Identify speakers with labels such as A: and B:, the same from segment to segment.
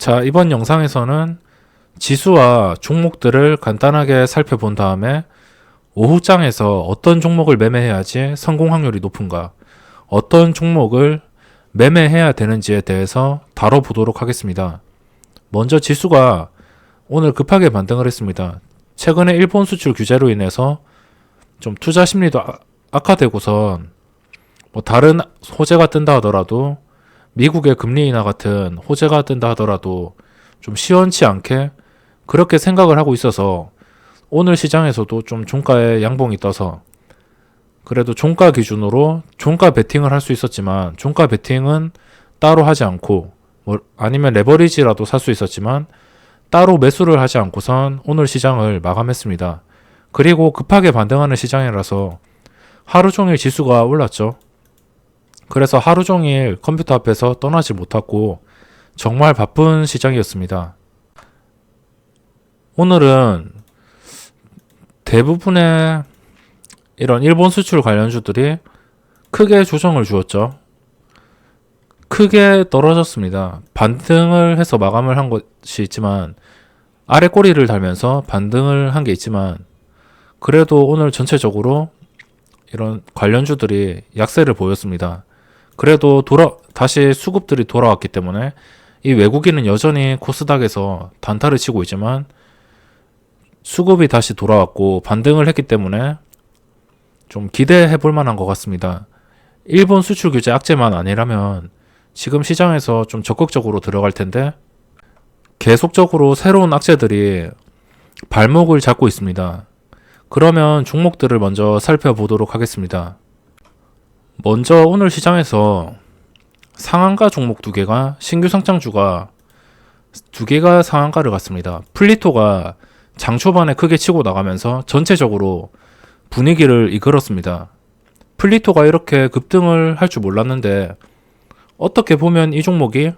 A: 자, 이번 영상에서는 지수와 종목들을 간단하게 살펴본 다음에 오후장에서 어떤 종목을 매매해야지 성공 확률이 높은가, 어떤 종목을 매매해야 되는지에 대해서 다뤄보도록 하겠습니다. 먼저 지수가 오늘 급하게 반등을 했습니다. 최근에 일본 수출 규제로 인해서 좀 투자 심리도 악화되고선 다른 호재가 뜬다 하더라도 미국의 금리 인하 같은 호재가 뜬다 하더라도 좀 시원치 않게 그렇게 생각을 하고 있어서 오늘 시장에서도 좀 종가에 양봉이 떠서 그래도 종가 기준으로 종가 베팅을 할 수 있었지만 종가 베팅은 따로 하지 않고 아니면 레버리지라도 살 수 있었지만 따로 매수를 하지 않고선 오늘 시장을 마감했습니다. 그리고 급하게 반등하는 시장이라서 하루 종일 지수가 올랐죠. 그래서 하루 종일 컴퓨터 앞에서 떠나지 못하고 정말 바쁜 시장이었습니다. 오늘은 대부분의 이런 일본 수출 관련주들이 크게 조정을 주었죠. 크게 떨어졌습니다. 반등을 해서 마감을 한 것이 있지만 아래 꼬리를 달면서 반등을 한 게 있지만 그래도 오늘 전체적으로 이런 관련주들이 약세를 보였습니다. 그래도 다시 수급들이 돌아왔기 때문에 이 외국인은 여전히 코스닥에서 단타를 치고 있지만 수급이 다시 돌아왔고 반등을 했기 때문에 좀 기대해 볼 만한 것 같습니다. 일본 수출 규제 악재만 아니라면 지금 시장에서 좀 적극적으로 들어갈 텐데 계속적으로 새로운 악재들이 발목을 잡고 있습니다. 그러면 종목들을 먼저 살펴보도록 하겠습니다. 먼저 오늘 시장에서 상한가 종목 2개가 신규 상장주가 2개가 상한가를 갔습니다. 플리토가 장 초반에 크게 치고 나가면서 전체적으로 분위기를 이끌었습니다. 플리토가 이렇게 급등을 할 줄 몰랐는데 어떻게 보면 이 종목이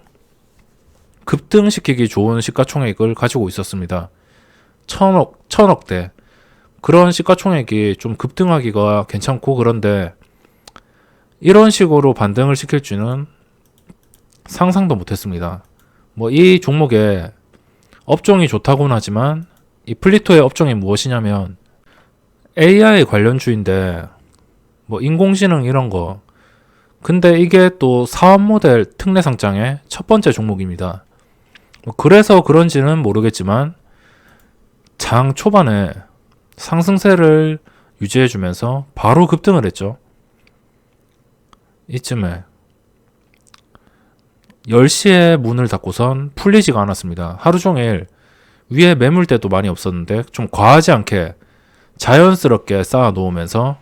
A: 급등시키기 좋은 시가총액을 가지고 있었습니다. 1000억대. 그런 시가총액이 좀 급등하기가 괜찮고 그런데 이런 식으로 반등을 시킬 줄은 상상도 못했습니다. 이 종목의 업종이 좋다고는 하지만 이 플리토의 업종이 무엇이냐면 AI 관련주인데 인공지능 이런 거. 근데 이게 또 사업 모델 특례 상장의 첫 번째 종목입니다. 그래서 그런지는 모르겠지만 장 초반에 상승세를 유지해주면서 바로 급등을 했죠. 이쯤에 10시에 문을 닫고선 풀리지가 않았습니다. 하루 종일 위에 매물대도 많이 없었는데 좀 과하지 않게 자연스럽게 쌓아 놓으면서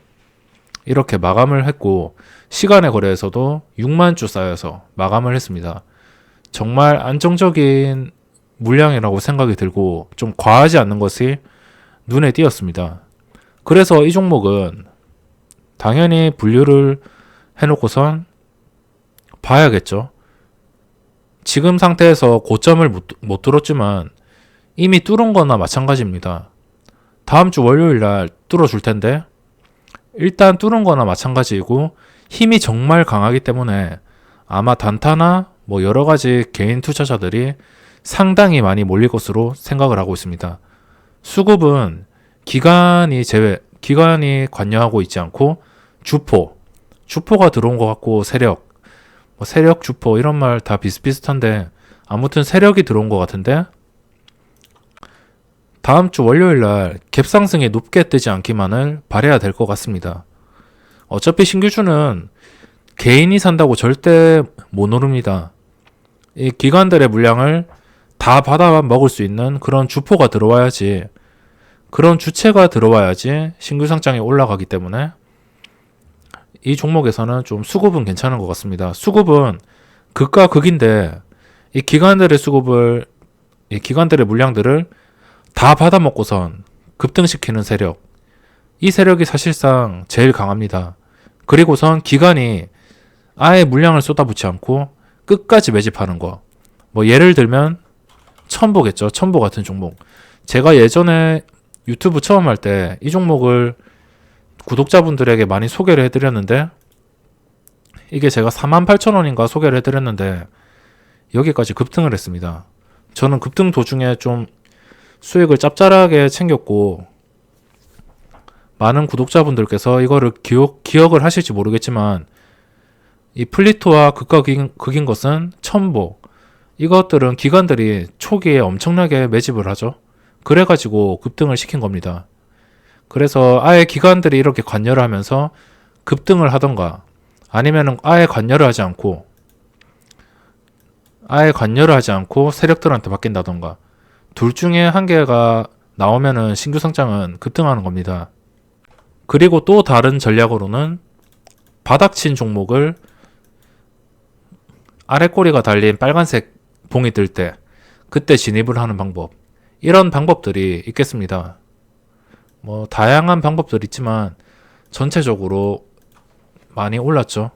A: 이렇게 마감을 했고 시간의 거래에서도 6만 주 쌓여서 마감을 했습니다. 정말 안정적인 물량이라고 생각이 들고 좀 과하지 않는 것이 눈에 띄었습니다. 그래서 이 종목은 당연히 분류를 해놓고선 봐야겠죠. 지금 상태에서 고점을 못 뚫었지만 이미 뚫은 거나 마찬가지입니다. 다음 주 월요일 날 뚫어줄 텐데 일단 뚫은 거나 마찬가지이고 힘이 정말 강하기 때문에 아마 단타나 여러 가지 개인 투자자들이 상당히 많이 몰릴 것으로 생각을 하고 있습니다. 수급은 기관이 관여하고 있지 않고 주포가 들어온 것 같고 세력 주포 이런 말 다 비슷비슷한데 아무튼 세력이 들어온 것 같은데 다음 주 월요일 날 갭상승이 높게 뜨지 않기만을 바라야 될 것 같습니다. 어차피 신규주는 개인이 산다고 절대 못 오릅니다. 이 기관들의 물량을 다 받아 먹을 수 있는 그런 주포가 들어와야지, 그런 주체가 들어와야지 신규 상장이 올라가기 때문에 이 종목에서는 좀 수급은 괜찮은 것 같습니다. 수급은 극과 극인데 이 기관들의 물량들을 다 받아먹고선 급등시키는 세력, 이 세력이 사실상 제일 강합니다. 그리고선 기관이 아예 물량을 쏟아붓지 않고 끝까지 매집하는 거. 예를 들면 첨보겠죠. 첨보 같은 종목. 제가 예전에 유튜브 처음 할 때 이 종목을 구독자분들에게 많이 소개를 해드렸는데 이게 제가 48,000원인가 소개를 해드렸는데 여기까지 급등을 했습니다. 저는 급등 도중에 좀 수익을 짭짤하게 챙겼고, 많은 구독자분들께서 이거를 기억을 하실지 모르겠지만, 이 플리토와 극과 극인 것은 첨보, 이것들은 기관들이 초기에 엄청나게 매집을 하죠. 그래가지고 급등을 시킨 겁니다. 그래서 아예 기관들이 이렇게 관여를 하면서 급등을 하던가, 아니면은 아예 관여를 하지 않고 세력들한테 바뀐다던가, 둘 중에 한 개가 나오면은 신규 상장은 급등하는 겁니다. 그리고 또 다른 전략으로는 바닥친 종목을 아래 꼬리가 달린 빨간색 봉이 뜰 때 그때 진입을 하는 방법, 이런 방법들이 있겠습니다. 뭐 다양한 방법들이 있지만 전체적으로 많이 올랐죠.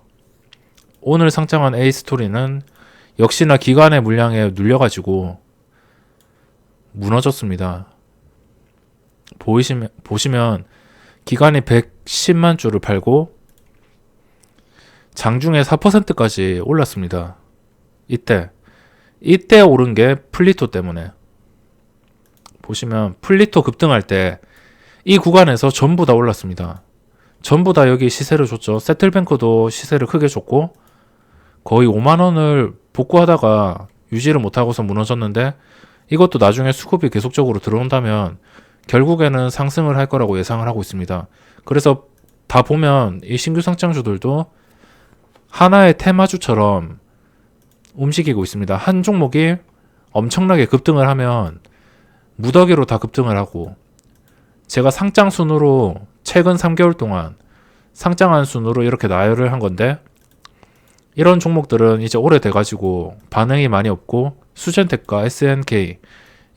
A: 오늘 상장한 A스토리는 역시나 기관의 물량에 눌려가지고 무너졌습니다. 보시면 기관이 110만 주를 팔고 장중에 4%까지 올랐습니다. 이때 오른 게 플리토 때문에. 보시면 플리토 급등할 때 이 구간에서 전부 다 올랐습니다. 전부 다 여기 시세를 줬죠. 세틀뱅크도 시세를 크게 줬고 거의 5만원을 복구하다가 유지를 못하고서 무너졌는데, 이것도 나중에 수급이 계속적으로 들어온다면 결국에는 상승을 할 거라고 예상을 하고 있습니다. 그래서 다 보면 이 신규 상장주들도 하나의 테마주처럼 움직이고 있습니다. 한 종목이 엄청나게 급등을 하면 무더기로 다 급등을 하고, 제가 상장 순으로 최근 3개월 동안 상장한 순으로 이렇게 나열을 한 건데, 이런 종목들은 이제 오래돼가지고 반응이 많이 없고, 수젠텍과 SNK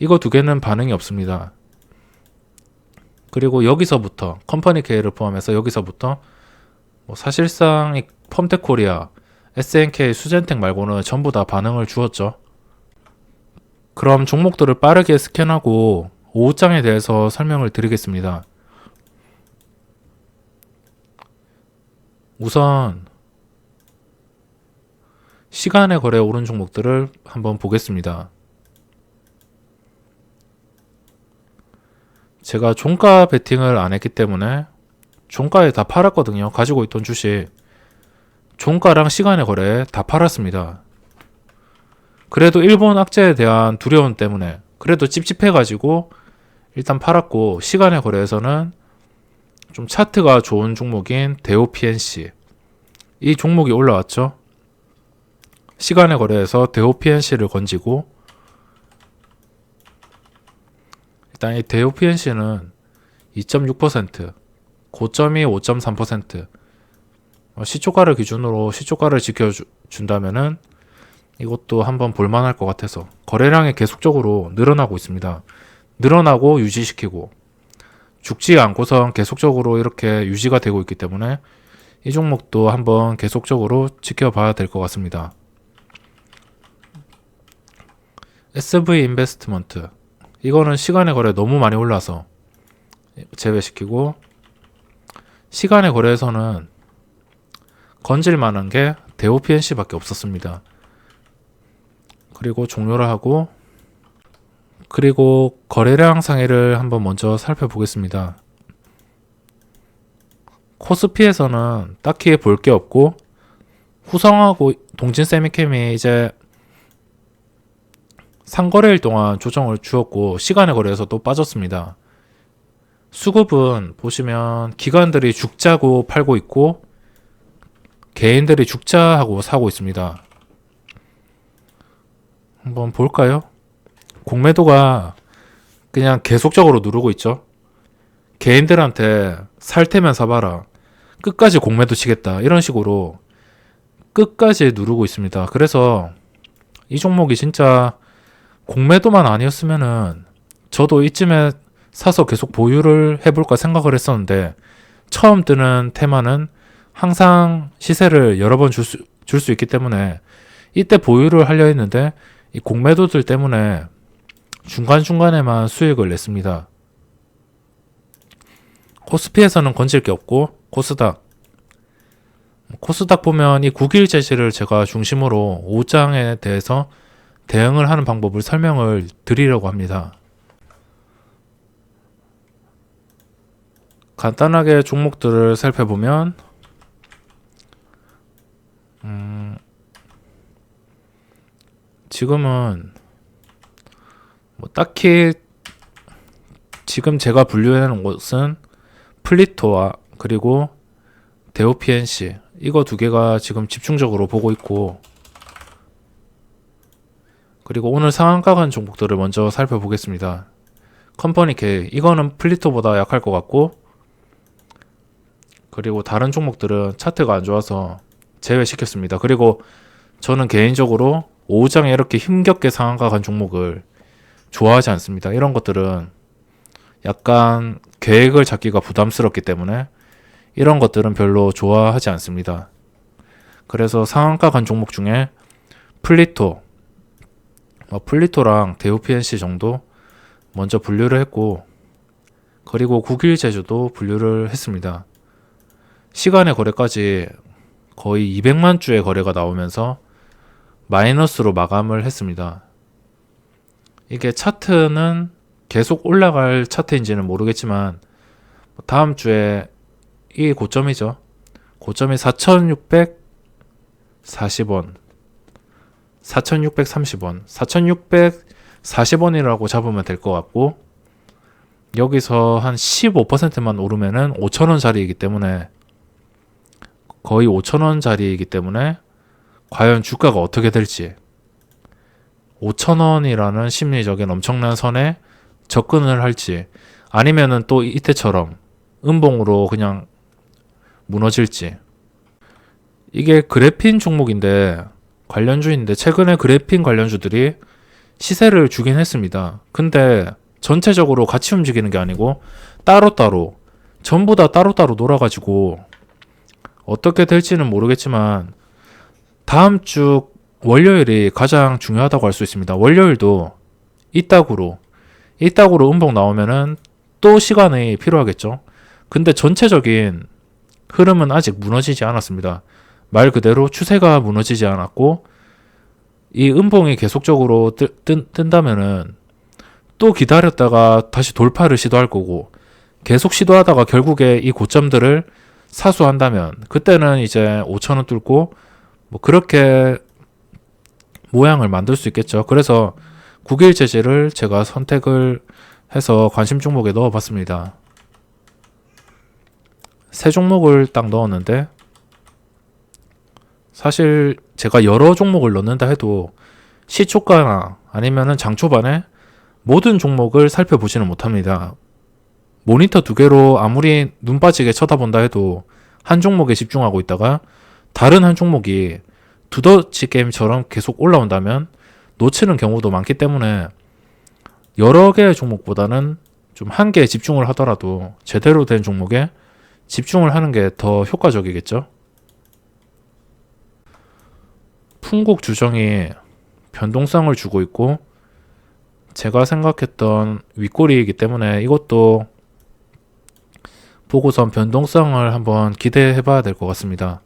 A: 이거 두 개는 반응이 없습니다. 그리고 여기서부터 컴퍼니 K를 포함해서 여기서부터 뭐 사실상 이 펌텍코리아, SNK, 수젠텍 말고는 전부 다 반응을 주었죠. 그럼 종목들을 빠르게 스캔하고 오후장에 대해서 설명을 드리겠습니다. 우선 시간의 거래 오른 종목들을 한번 보겠습니다. 제가 종가 베팅을 안 했기 때문에 종가에 다 팔았거든요. 가지고 있던 주식 종가랑 시간의 거래에 다 팔았습니다. 그래도 일본 악재에 대한 두려움 때문에 그래도 찝찝해가지고 일단 팔았고, 시간의 거래에서는 좀 차트가 좋은 종목인 데오PNC, 이 종목이 올라왔죠. 시간의 거래에서 데오PNC를 건지고, 일단 이 데오PNC는 2.6%, 고점이 5.3%, 시초가를 기준으로 시초가를 지켜준다면은 이것도 한번 볼만할 것 같아서, 거래량이 계속적으로 늘어나고 있습니다. 늘어나고 유지시키고 죽지 않고선 계속적으로 이렇게 유지가 되고 있기 때문에 이 종목도 한번 계속적으로 지켜봐야 될 것 같습니다. SV 인베스트먼트, 이거는 시간의 거래 너무 많이 올라서 제외시키고, 시간의 거래에서는 건질 만한 게 데오PNC 밖에 없었습니다. 그리고 종료를 하고, 그리고 거래량 상위를 한번 먼저 살펴보겠습니다. 코스피에서는 딱히 볼 게 없고, 후성하고 동진세미캠이 이제 상거래일 동안 조정을 주었고 시간의 거래에서 또 빠졌습니다. 수급은 보시면 기관들이 죽자고 팔고 있고 개인들이 죽자하고 사고 있습니다. 한번 볼까요? 공매도가 그냥 계속적으로 누르고 있죠. 개인들한테 살 테면 사봐라, 끝까지 공매도 치겠다, 이런 식으로 끝까지 누르고 있습니다. 그래서 이 종목이 진짜 공매도만 아니었으면은 저도 이쯤에 사서 계속 보유를 해볼까 생각을 했었는데, 처음 뜨는 테마는 항상 시세를 여러 번 줄 수 있기 때문에 이때 보유를 하려 했는데, 이 공매도들 때문에 중간중간에만 수익을 냈습니다. 코스피에서는 건질 게 없고, 코스닥 보면 이 9일 제시를 제가 중심으로 5장에 대해서 대응을 하는 방법을 설명을 드리려고 합니다. 간단하게 종목들을 살펴보면 지금은 뭐 딱히 지금 제가 분류해 놓은 것은 플리토와 그리고 데오PNC 이거 두 개가 지금 집중적으로 보고 있고, 그리고 오늘 상한가 간 종목들을 먼저 살펴보겠습니다. 컴퍼니 K 이거는 플리토보다 약할 것 같고, 그리고 다른 종목들은 차트가 안 좋아서 제외시켰습니다. 그리고 저는 개인적으로 오후장에 이렇게 힘겹게 상한가 간 종목을 좋아하지 않습니다. 이런 것들은 약간 계획을 잡기가 부담스럽기 때문에 이런 것들은 별로 좋아하지 않습니다. 그래서 상한가 간 종목 중에 플리토랑 데오PNC 정도 먼저 분류를 했고, 그리고 국일제주도 분류를 했습니다. 시간의 거래까지 거의 200만 주의 거래가 나오면서 마이너스로 마감을 했습니다. 이게 차트는 계속 올라갈 차트인지는 모르겠지만 다음 주에 이 고점이죠. 고점이 4,640원, 4,630원, 4,640원이라고 잡으면 될 것 같고, 여기서 한 15%만 오르면은 5,000원짜리이기 때문에, 거의 5,000원짜리이기 때문에 과연 주가가 어떻게 될지, 5,000원이라는 심리적인 엄청난 선에 접근을 할지, 아니면은 또 이때처럼 음봉으로 그냥 무너질지. 이게 그래핀 종목인데, 관련주인데, 최근에 그래핀 관련주들이 시세를 주긴 했습니다. 근데 전체적으로 같이 움직이는 게 아니고 따로따로, 전부 다 따로따로 놀아가지고 어떻게 될지는 모르겠지만 다음 주 월요일이 가장 중요하다고 할 수 있습니다. 월요일도 이따구로 음봉 나오면은 또 시간이 필요하겠죠. 근데 전체적인 흐름은 아직 무너지지 않았습니다. 말 그대로 추세가 무너지지 않았고, 이 음봉이 계속적으로 뜬다면은 또 기다렸다가 다시 돌파를 시도할 거고, 계속 시도하다가 결국에 이 고점들을 사수한다면 그때는 이제 5,000원 뚫고 뭐 그렇게 모양을 만들 수 있겠죠. 그래서 국일제재를 제가 선택을 해서 관심 종목에 넣어봤습니다. 세 종목을 딱 넣었는데, 사실 제가 여러 종목을 넣는다 해도 시초가나 아니면은 장 초반에 모든 종목을 살펴보지는 못합니다. 모니터 두 개로 아무리 눈 빠지게 쳐다본다 해도 한 종목에 집중하고 있다가 다른 한 종목이 두더지 게임처럼 계속 올라온다면 놓치는 경우도 많기 때문에 여러 개의 종목보다는 좀 한 개에 집중을 하더라도 제대로 된 종목에 집중을 하는 게 더 효과적이겠죠. 풍국 주정이 변동성을 주고 있고, 제가 생각했던 윗꼬리이기 때문에 이것도 보고선 변동성을 한번 기대해 봐야 될 것 같습니다.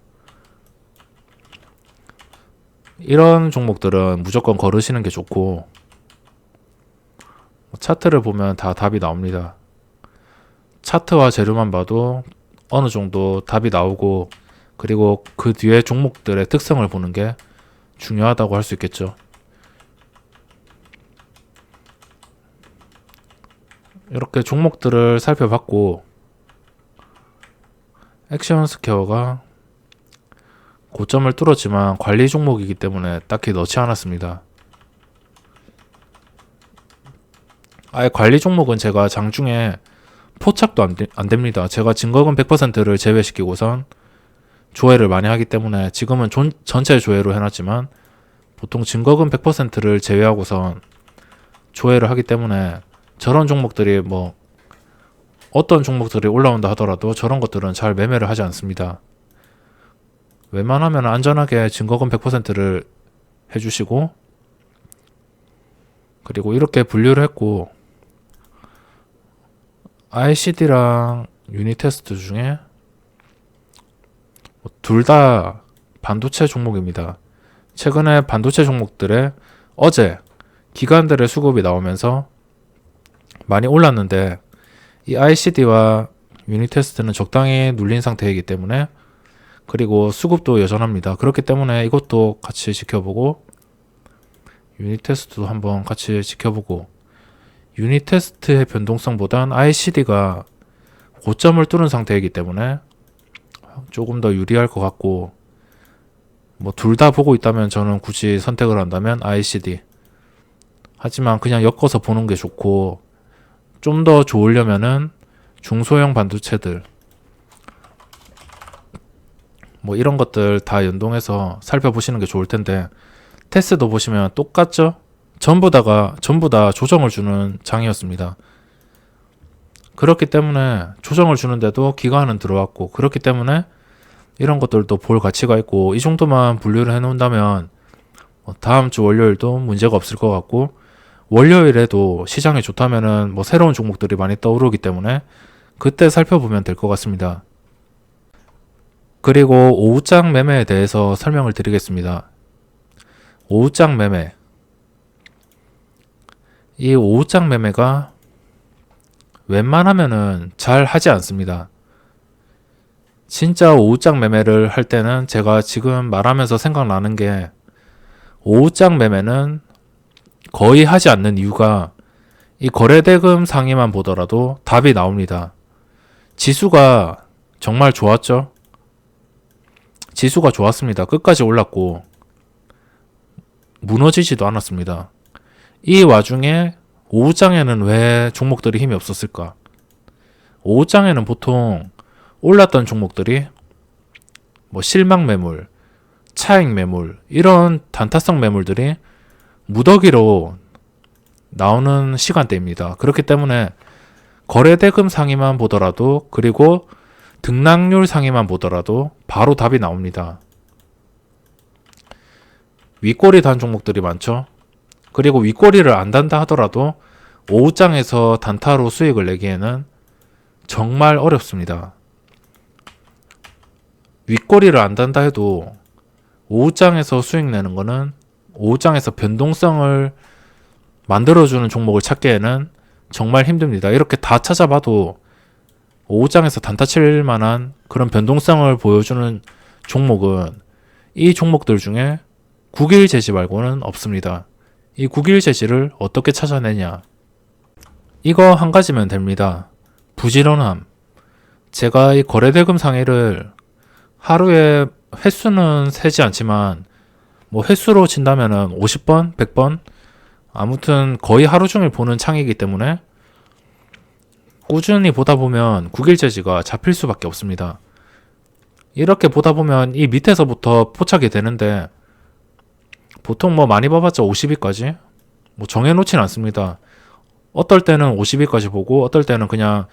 A: 이런 종목들은 무조건 걸으시는 게 좋고, 차트를 보면 다 답이 나옵니다. 차트와 재료만 봐도 어느 정도 답이 나오고, 그리고 그 뒤에 종목들의 특성을 보는 게 중요하다고 할 수 있겠죠. 이렇게 종목들을 살펴봤고, 액션스퀘어가 고점을 뚫었지만 관리 종목이기 때문에 딱히 넣지 않았습니다. 아예 관리 종목은 제가 장중에 포착도 안 됩니다. 제가 증거금 100%를 제외시키고선 조회를 많이 하기 때문에, 지금은 전체 조회로 해놨지만 보통 증거금 100%를 제외하고선 조회를 하기 때문에, 저런 종목들이 뭐 어떤 종목들이 올라온다 하더라도 저런 것들은 잘 매매를 하지 않습니다. 웬만하면 안전하게 증거금 100%를 해주시고, 그리고 이렇게 분류를 했고, ICD랑 유니테스트 중에 둘 다 반도체 종목입니다. 최근에 반도체 종목들의 어제 기관들의 수급이 나오면서 많이 올랐는데 이 ICD와 유니테스트는 적당히 눌린 상태이기 때문에, 그리고 수급도 여전합니다. 그렇기 때문에 이것도 같이 지켜보고 유니테스트도 한번 같이 지켜보고, 유니테스트의 변동성보단 ICD가 고점을 뚫은 상태이기 때문에 조금 더 유리할 것 같고, 뭐 둘 다 보고 있다면 저는 굳이 선택을 한다면 ICD. 하지만 그냥 엮어서 보는 게 좋고, 좀 더 좋으려면은 중소형 반도체들 뭐 이런 것들 다 연동해서 살펴보시는 게 좋을 텐데, 테스도 보시면 똑같죠? 전부 다 조정을 주는 장이었습니다. 그렇기 때문에 조정을 주는데도 기관은 들어왔고, 그렇기 때문에 이런 것들도 볼 가치가 있고, 이 정도만 분류를 해놓는다면 다음 주 월요일도 문제가 없을 것 같고, 월요일에도 시장이 좋다면은 뭐 새로운 종목들이 많이 떠오르기 때문에 그때 살펴보면 될 것 같습니다. 그리고 오후장 매매에 대해서 설명을 드리겠습니다. 오후장 매매. 이 오후장 매매가 웬만하면은 잘 하지 않습니다. 진짜 오후장 매매를 할 때는 제가 지금 말하면서 생각나는 게, 오후장 매매는 거의 하지 않는 이유가 이 거래대금 상위만 보더라도 답이 나옵니다. 지수가 정말 좋았죠? 지수가 좋았습니다. 끝까지 올랐고 무너지지도 않았습니다. 이 와중에 오후장에는 왜 종목들이 힘이 없었을까? 오후장에는 보통 올랐던 종목들이 뭐 실망 매물, 차익 매물, 이런 단타성 매물들이 무더기로 나오는 시간대입니다. 그렇기 때문에 거래대금 상위만 보더라도, 그리고 등락률 상위만 보더라도 바로 답이 나옵니다. 윗꼬리 단 종목들이 많죠. 그리고 윗꼬리를 안 단다 하더라도 오후장에서 단타로 수익을 내기에는 정말 어렵습니다. 윗꼬리를 안 단다 해도 오후장에서 수익 내는 거는, 오후장에서 변동성을 만들어주는 종목을 찾기에는 정말 힘듭니다. 이렇게 다 찾아봐도 오후장에서 단타 칠 만한 그런 변동성을 보여주는 종목은 이 종목들 중에 국일 제시 말고는 없습니다. 이 국일 제시를 어떻게 찾아내냐? 이거 한 가지면 됩니다. 부지런함. 제가 이 거래대금 상위를 하루에 횟수는 세지 않지만, 뭐 횟수로 친다면은 50번, 100번, 아무튼 거의 하루 종일 보는 창이기 때문에 꾸준히 보다 보면 국일제지가 잡힐 수밖에 없습니다. 이렇게 보다 보면 이 밑에서부터 포착이 되는데, 보통 뭐 많이 봐봤자 50위까지 뭐 정해놓진 않습니다. 어떨 때는 50위까지 보고, 어떨 때는 그냥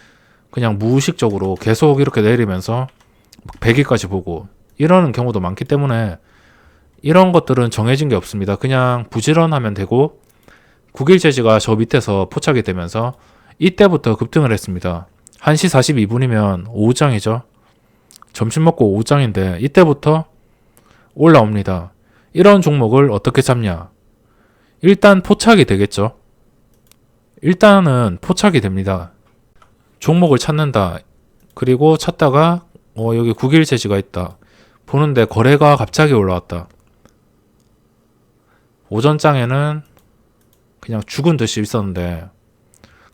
A: 무의식적으로 계속 이렇게 내리면서 100위까지 보고, 이러는 경우도 많기 때문에 이런 것들은 정해진 게 없습니다. 그냥 부지런하면 되고, 국일제지가 저 밑에서 포착이 되면서 이때부터 급등을 했습니다. 1시 42분이면 오후장이죠. 점심 먹고 오후장인데 이때부터 올라옵니다. 이런 종목을 어떻게 잡냐? 일단 포착이 되겠죠. 일단은 포착이 됩니다. 종목을 찾는다. 그리고 찾다가 여기 국일제지가 있다. 보는데 거래가 갑자기 올라왔다. 오전장에는 그냥 죽은 듯이 있었는데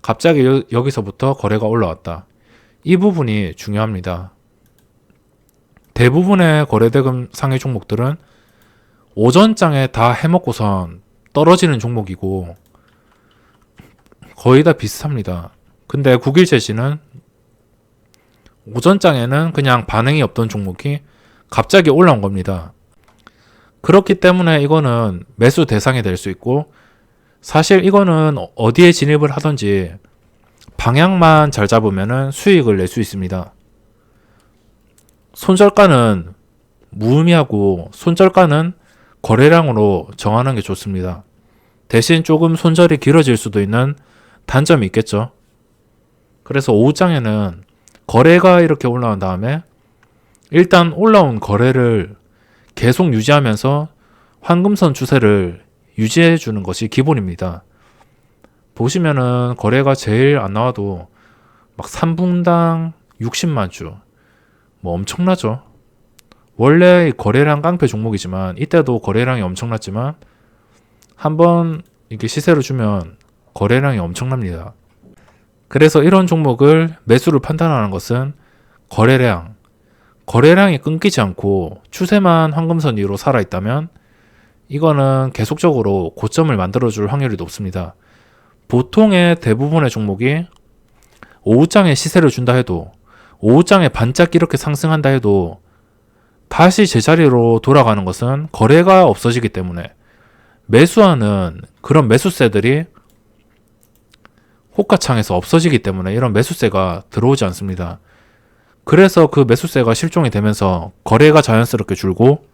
A: 갑자기 여기서부터 거래가 올라왔다. 이 부분이 중요합니다. 대부분의 거래대금 상위 종목들은 오전장에 다 해먹고선 떨어지는 종목이고 거의 다 비슷합니다. 근데 국일제시는 오전장에는 그냥 반응이 없던 종목이 갑자기 올라온 겁니다. 그렇기 때문에 이거는 매수 대상이 될 수 있고, 사실 이거는 어디에 진입을 하든지 방향만 잘 잡으면 수익을 낼 수 있습니다. 손절가는 무의미하고, 손절가는 거래량으로 정하는 게 좋습니다. 대신 조금 손절이 길어질 수도 있는 단점이 있겠죠. 그래서 오후장에는 거래가 이렇게 올라온 다음에 일단 올라온 거래를 계속 유지하면서 황금선 추세를 유지해 주는 것이 기본입니다. 보시면은 거래가 제일 안 나와도 막 3분당 60만 주, 뭐 엄청나죠. 원래 거래량 깡패 종목이지만 이때도 거래량이 엄청났지만 한번 이렇게 시세를 주면 거래량이 엄청납니다. 그래서 이런 종목을 매수를 판단하는 것은 거래량이 끊기지 않고 추세만 황금선 위로 살아있다면 이거는 계속적으로 고점을 만들어줄 확률이 높습니다. 보통의 대부분의 종목이 오후장에 시세를 준다 해도, 오후장에 반짝 이렇게 상승한다 해도 다시 제자리로 돌아가는 것은 거래가 없어지기 때문에, 매수하는 그런 매수세들이 호가창에서 없어지기 때문에 이런 매수세가 들어오지 않습니다. 그래서 그 매수세가 실종이 되면서 거래가 자연스럽게 줄고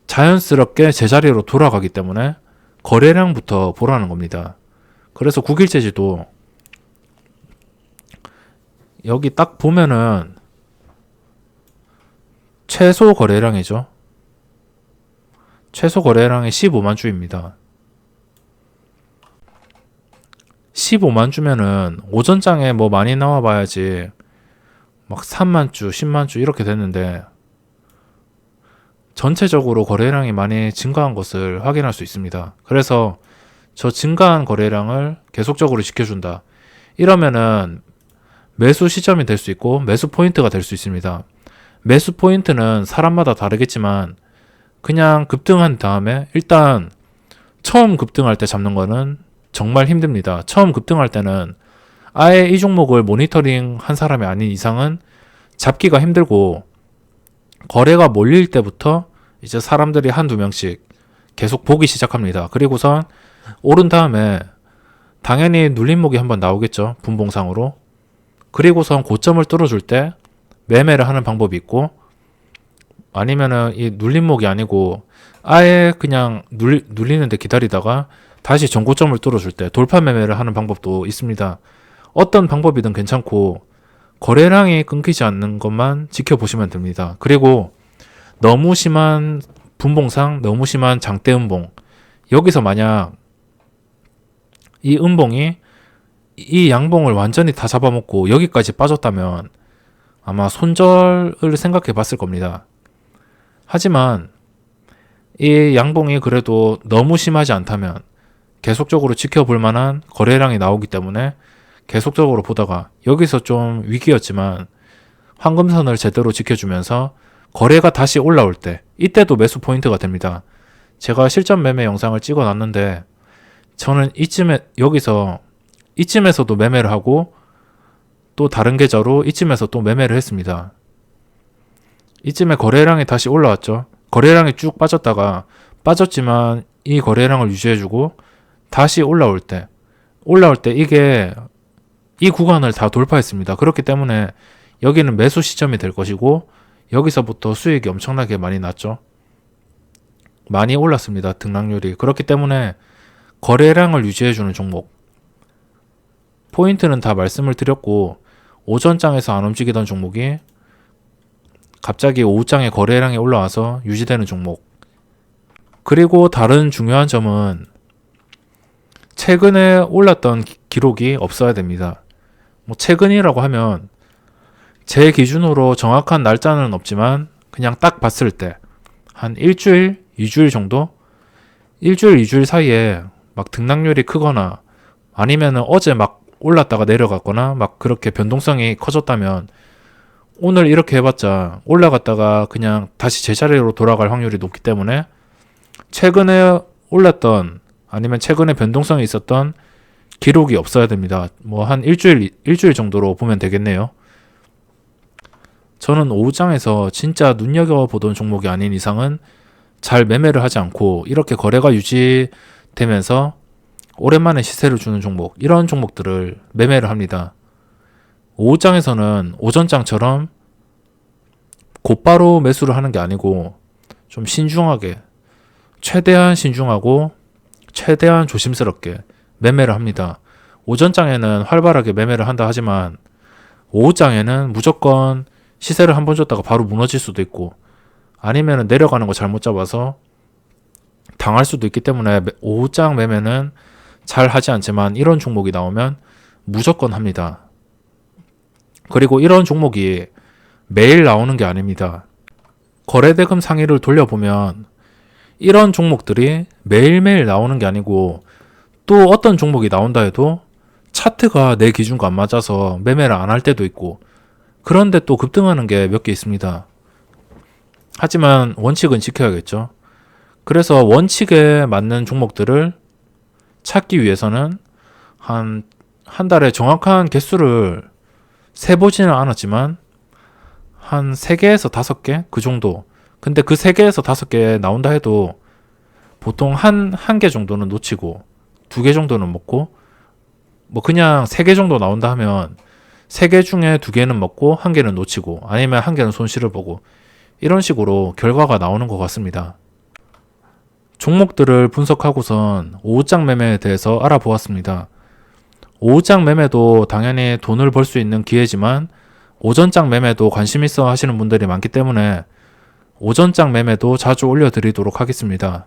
A: 자연스럽게 제자리로 돌아가기 때문에 거래량부터 보라는 겁니다. 그래서 9일째지도 여기 딱 보면은 최소 거래량이죠. 최소 거래량이 15만 주입니다. 15만 주면은 오전장에 뭐 많이 나와 봐야지 막 3만 주, 10만 주 이렇게 됐는데 전체적으로 거래량이 많이 증가한 것을 확인할 수 있습니다. 그래서 저 증가한 거래량을 계속적으로 지켜준다. 이러면은 매수 시점이 될 수 있고 매수 포인트가 될 수 있습니다. 매수 포인트는 사람마다 다르겠지만 그냥 급등한 다음에 일단 처음 급등할 때 잡는 거는 정말 힘듭니다. 처음 급등할 때는 아예 이 종목을 모니터링 한 사람이 아닌 이상은 잡기가 힘들고 거래가 몰릴 때부터 이제 사람들이 한두 명씩 계속 보기 시작합니다. 그리고선 오른 다음에 당연히 눌림목이 한번 나오겠죠. 분봉상으로. 그리고선 고점을 뚫어줄 때 매매를 하는 방법이 있고, 아니면은 이 눌림목이 아니고 아예 그냥 눌리는데 기다리다가 다시 전고점을 뚫어줄 때 돌파 매매를 하는 방법도 있습니다. 어떤 방법이든 괜찮고 거래량이 끊기지 않는 것만 지켜보시면 됩니다. 그리고 너무 심한 분봉상, 너무 심한 장대 음봉, 여기서 만약 이 음봉이 이 양봉을 완전히 다 잡아먹고 여기까지 빠졌다면 아마 손절을 생각해 봤을 겁니다. 하지만 이 양봉이 그래도 너무 심하지 않다면 계속적으로 지켜볼 만한 거래량이 나오기 때문에 계속적으로 보다가 여기서 좀 위기였지만 황금선을 제대로 지켜주면서 거래가 다시 올라올 때 이때도 매수 포인트가 됩니다. 제가 실전 매매 영상을 찍어 놨는데 저는 이쯤에서도 매매를 하고 또 다른 계좌로 이쯤에서 또 매매를 했습니다. 이쯤에 거래량이 다시 올라왔죠. 거래량이 쭉 빠졌지만 이 거래량을 유지해주고 다시 올라올 때 이게 이 구간을 다 돌파했습니다. 그렇기 때문에 여기는 매수 시점이 될 것이고 여기서부터 수익이 엄청나게 많이 났죠. 많이 올랐습니다. 등락률이. 그렇기 때문에 거래량을 유지해주는 종목, 포인트는 다 말씀을 드렸고 오전장에서 안 움직이던 종목이 갑자기 오후장에 거래량이 올라와서 유지되는 종목. 그리고 다른 중요한 점은 최근에 올랐던 기록이 없어야 됩니다. 뭐 최근이라고 하면 제 기준으로 정확한 날짜는 없지만 그냥 딱 봤을 때 한 일주일, 2주일 정도? 일주일, 2주일 사이에 막 등락률이 크거나 아니면은 어제 막 올랐다가 내려갔거나 막 그렇게 변동성이 커졌다면 오늘 이렇게 해봤자 올라갔다가 그냥 다시 제자리로 돌아갈 확률이 높기 때문에 최근에 올랐던 아니면 최근에 변동성이 있었던 기록이 없어야 됩니다. 뭐 한 일주일 정도로 보면 되겠네요. 저는 오후장에서 진짜 눈여겨보던 종목이 아닌 이상은 잘 매매를 하지 않고 이렇게 거래가 유지되면서 오랜만에 시세를 주는 종목, 이런 종목들을 매매를 합니다. 오후장에서는 오전장처럼 곧바로 매수를 하는 게 아니고 좀 신중하게, 최대한 신중하고 최대한 조심스럽게 매매를 합니다. 오전장에는 활발하게 매매를 한다 하지만 오후장에는 무조건 시세를 한번 줬다가 바로 무너질 수도 있고 아니면 내려가는 거 잘못 잡아서 당할 수도 있기 때문에 오후장 매매는 잘 하지 않지만 이런 종목이 나오면 무조건 합니다. 그리고 이런 종목이 매일 나오는 게 아닙니다. 거래대금 상위를 돌려보면 이런 종목들이 매일매일 나오는 게 아니고 또 어떤 종목이 나온다 해도 차트가 내 기준과 안 맞아서 매매를 안 할 때도 있고 그런데 또 급등하는 게 몇 개 있습니다. 하지만 원칙은 지켜야겠죠. 그래서 원칙에 맞는 종목들을 찾기 위해서는 한 달에 정확한 개수를 세보지는 않았지만 한 3개에서 5개? 그 정도. 근데 그 3개에서 5개 나온다 해도 보통 한 개 정도는 놓치고 2개 정도는 먹고 뭐 그냥 3개 정도 나온다 하면 3개 중에 2개는 먹고 1개는 놓치고 아니면 1개는 손실을 보고 이런 식으로 결과가 나오는 것 같습니다. 종목들을 분석하고선 오후장 매매에 대해서 알아보았습니다. 오후장 매매도 당연히 돈을 벌 수 있는 기회지만 오전장 매매도 관심 있어 하시는 분들이 많기 때문에 오전장 매매도 자주 올려드리도록 하겠습니다.